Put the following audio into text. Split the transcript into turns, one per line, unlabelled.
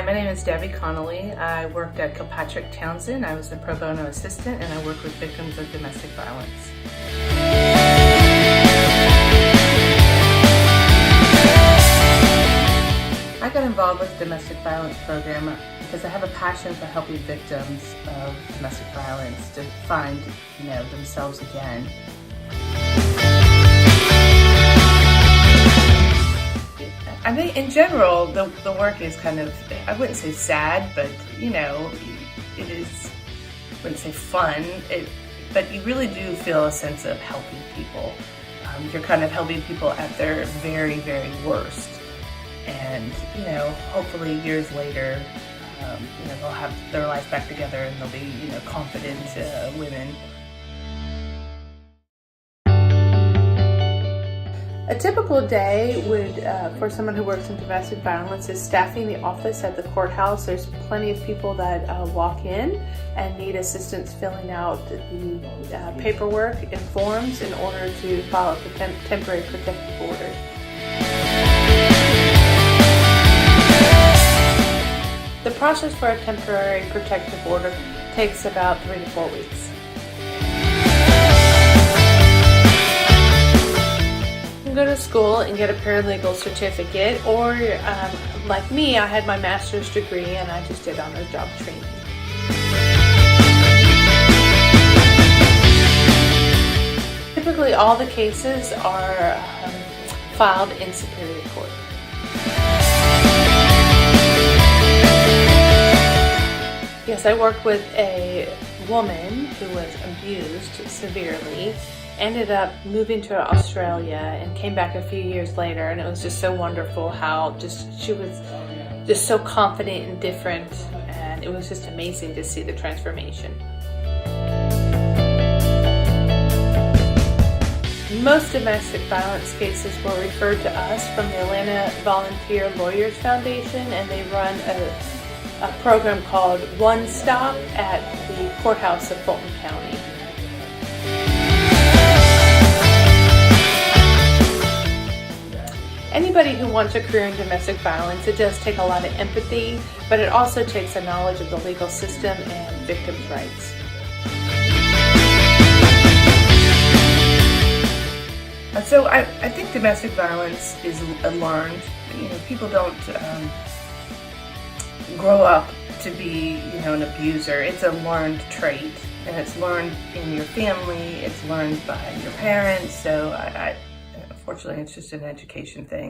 Hi, my name is Debbie Connolly. I worked at Kilpatrick Townsend. I was the pro bono assistant and I work with victims of domestic violence. I got involved with the domestic violence program because I have a passion for helping victims of domestic violence to find, themselves again. I mean, in general, the work is kind of, I wouldn't say sad, but, it is, I wouldn't say fun, but you really do feel a sense of helping people. You're kind of helping people at their very, very worst. And, hopefully years later, they'll have their life back together and they'll be, confident women. A typical day for someone who works in domestic violence is staffing the office at the courthouse. There's plenty of people that walk in and need assistance filling out the paperwork and forms in order to file a temporary protective order. The process for a temporary protective order takes about 3 to 4 weeks. You can go to school and get a paralegal certificate, or like me, I had my master's degree and I just did on-the-job training. Typically, all the cases are filed in Superior Court. Yes, I worked with a woman who was abused severely, ended up moving to Australia and came back a few years later, and it was just so wonderful how she was just so confident and different, and it was just amazing to see the transformation. Most domestic violence cases were referred to us from the Atlanta Volunteer Lawyers Foundation, and they run a program called One Stop at the courthouse of Fulton County. Anybody who wants a career in domestic violence, it does take a lot of empathy, but it also takes a knowledge of the legal system and victims' rights. So I think domestic violence is learned. People don't grow up to be, an abuser. It's a learned trait, and it's learned in your family. It's learned by your parents. So unfortunately, it's just an education thing.